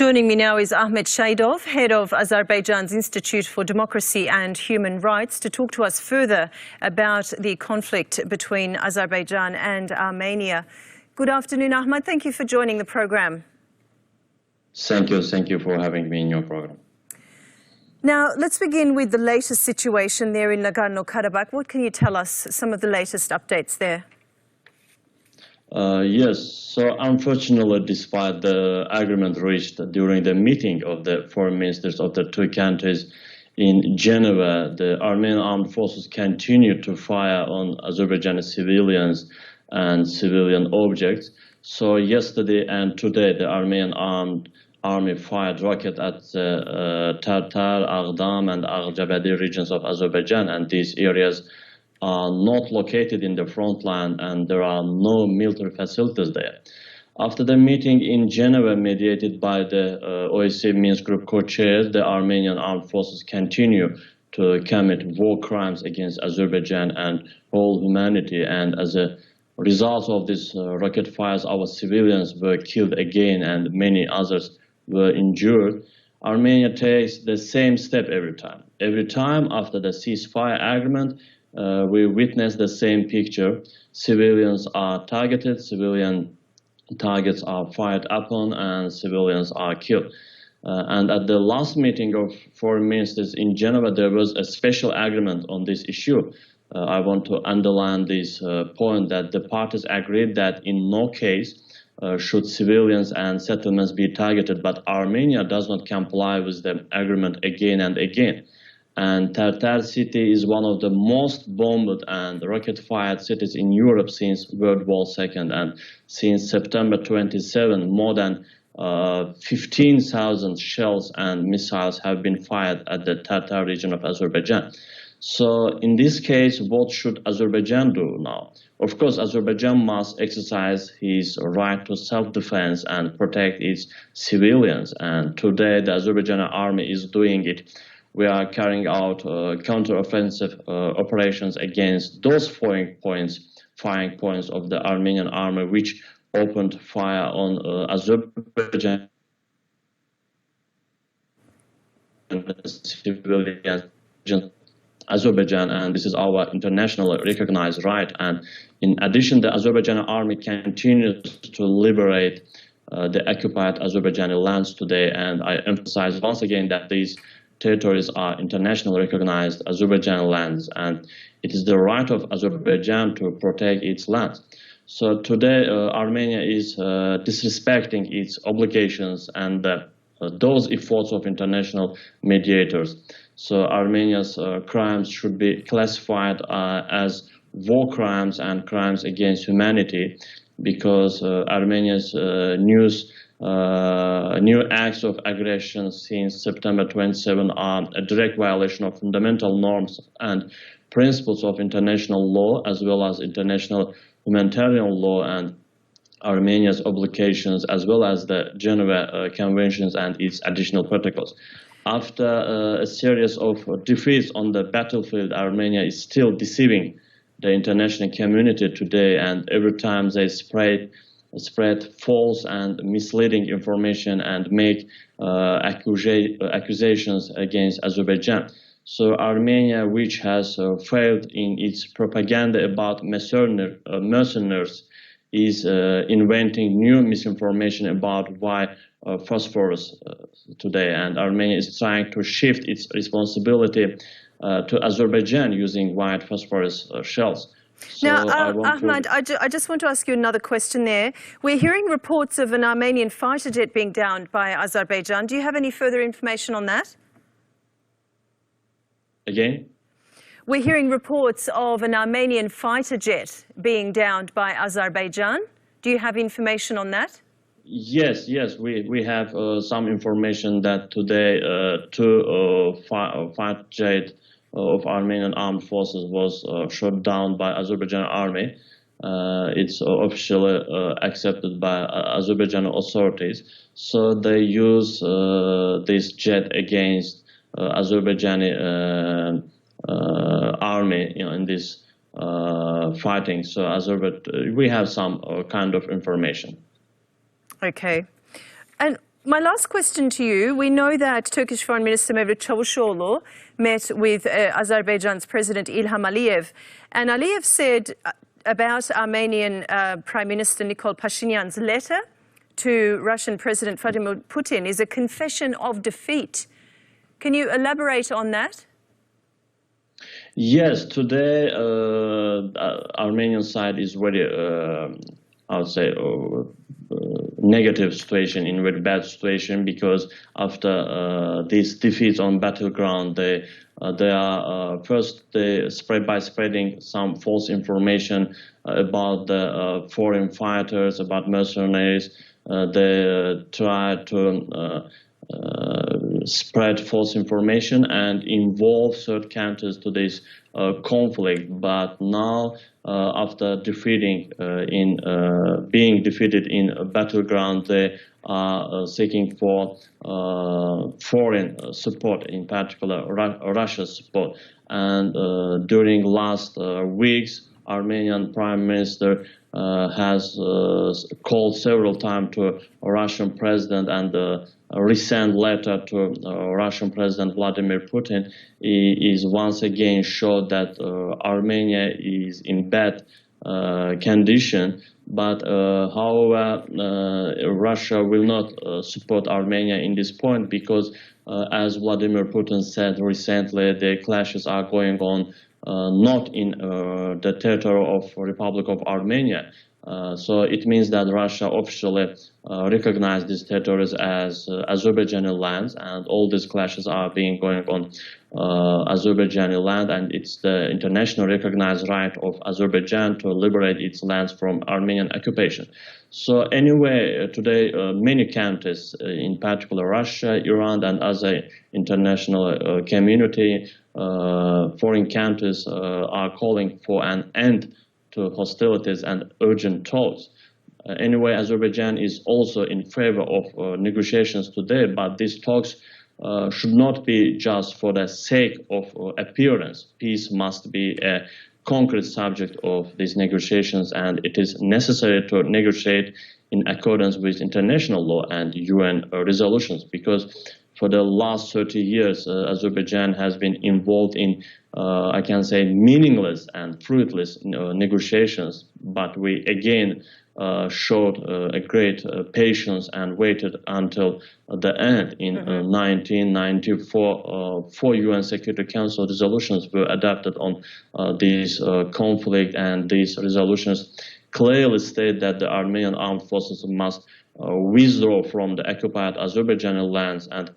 Joining me now is Ahmad Shahidov, head of Azerbaijan's Institute for Democracy and Human Rights, to talk to us further about the conflict between Azerbaijan and Armenia. Good afternoon, Ahmad. Thank you for joining the program. Thank you. Thank you for having me in your program. Now, let's begin with the latest situation there in Nagorno-Karabakh. What can you tell us, some of the latest updates there? Yes, so unfortunately, despite the agreement reached during the meeting of the foreign ministers of the two countries in Geneva, the Armenian armed forces continue to fire on Azerbaijani civilians and civilian objects. So yesterday and today, the Armenian army fired rockets at the Tartar, Agdam and Agjabadi regions of Azerbaijan, and these areas are not located in the front line and there are no military facilities there. After the meeting in Geneva mediated by the OSCE Minsk Group co-chairs, the Armenian armed forces continue to commit war crimes against Azerbaijan and whole humanity, and as a result of this rocket fires, our civilians were killed again and many others were injured. Armenia takes the same step every time. Every time after the ceasefire agreement, we witness the same picture. Civilians are targeted, civilian targets are fired upon, and civilians are killed. And at the last meeting of foreign ministers in Geneva, there was a special agreement on this issue. I want to underline this point that the parties agreed that in no case should civilians and settlements be targeted, but Armenia does not comply with the agreement again and again. And Tartar city is one of the most bombed and rocket-fired cities in Europe since World War II. And since September 27, more than 15,000 shells and missiles have been fired at the Tartar region of Azerbaijan. So in this case, what should Azerbaijan do now? Of course, Azerbaijan must exercise his right to self-defense and protect its civilians. And today, the Azerbaijani army is doing it. We are carrying out counter-offensive operations against those firing points of the Armenian army, which opened fire on Azerbaijan civilians. Azerbaijan, and this is our internationally recognized right. And in addition, the Azerbaijani army continues to liberate the occupied Azerbaijani lands today. And I emphasize once again that these territories are internationally recognized Azerbaijani lands, and it is the right of Azerbaijan to protect its lands. So today, Armenia is disrespecting its obligations and those efforts of international mediators. So Armenia's crimes should be classified as war crimes and crimes against humanity, because Armenia's new acts of aggression since September 27 are a direct violation of fundamental norms and principles of international law, as well as international humanitarian law and Armenia's obligations, as well as the Geneva Conventions and its additional protocols. After a series of defeats on the battlefield, Armenia is still deceiving the international community today, and every time they spread false and misleading information and make accusations against Azerbaijan. So Armenia, which has failed in its propaganda about mercenaries, is inventing new misinformation about why phosphorus today, and Armenia is trying to shift its responsibility to Azerbaijan using white phosphorus shells. So now, Ahmad, I just want to ask you another question there. We're hearing reports of an Armenian fighter jet being downed by Azerbaijan. Do you have any further information on that? Again? We're hearing reports of an Armenian fighter jet being downed by Azerbaijan. Do you have information on that? Yes, we have some information that today two fighter jets of Armenian armed forces was shot down by Azerbaijani army. It's officially accepted by Azerbaijani authorities. So they use this jet against Azerbaijani army, in this fighting. So we have some kind of information. Okay. And My last question to you, we know that Turkish Foreign Minister Mevlut Çavuşoğlu met with Azerbaijan's President İlham Aliyev, and Aliyev said about Armenian Prime Minister Nikol Pashinyan's letter to Russian President Vladimir Putin is a confession of defeat. Can you elaborate on that? Yes, today Armenian side is very, I would say, negative situation, in very bad situation, because after these defeats on battleground, they are first they spreading some false information about the foreign fighters, about mercenaries. They try to spread false information and involve third countries to this conflict. But now, after being defeated in a battleground, they are seeking for foreign support, in particular Russia's support. And during last weeks, Armenian Prime Minister has called several times to Russian President, and a recent letter to Russian President Vladimir Putin is once again showed that Armenia is in bad condition. But however, Russia will not support Armenia in this point, because as Vladimir Putin said recently, the clashes are going on not in the territory of Republic of Armenia. So it means that Russia officially recognized these territories as Azerbaijani lands, and all these clashes are going on Azerbaijani land, and it's the international recognized right of Azerbaijan to liberate its lands from Armenian occupation. So anyway, today many countries, in particular Russia, Iran, and other international community, foreign countries are calling for an end to hostilities and urgent talks. Anyway, Azerbaijan is also in favor of negotiations today, but these talks should not be just for the sake of appearance. Peace must be a concrete subject of these negotiations, and it is necessary to negotiate in accordance with international law and UN resolutions, because for the last 30 years, Azerbaijan has been involved in, I can say, meaningless and fruitless negotiations. But we again showed a great patience and waited until the end. In 1994, 4 UN Security Council resolutions were adopted on this conflict, and these resolutions clearly state that the Armenian armed forces must withdraw from the occupied Azerbaijani lands, and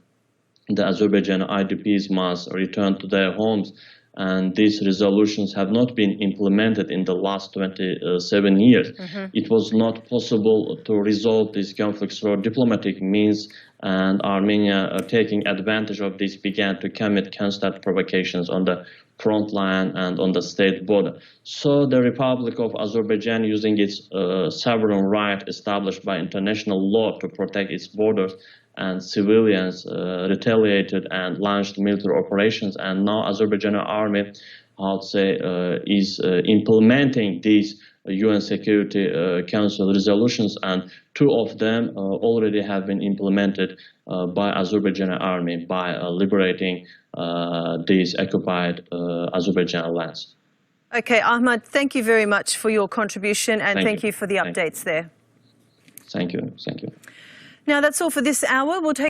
the Azerbaijani IDPs must return to their homes. And these resolutions have not been implemented in the last 27 years. It was not possible to resolve these conflicts through diplomatic means, and Armenia, taking advantage of this, began to commit constant provocations on the front line and on the state border. So the Republic of Azerbaijan, using its sovereign right established by international law to protect its borders and civilians, retaliated and launched military operations. And now Azerbaijani army, I would say, is implementing these UN Security Council resolutions, and 2 of them already have been implemented by Azerbaijani army by liberating these occupied Azerbaijan lands. Okay, Ahmad, thank you very much for your contribution, and thank you for the updates there. Thank you. Thank you. Now, that's all for this hour. We'll take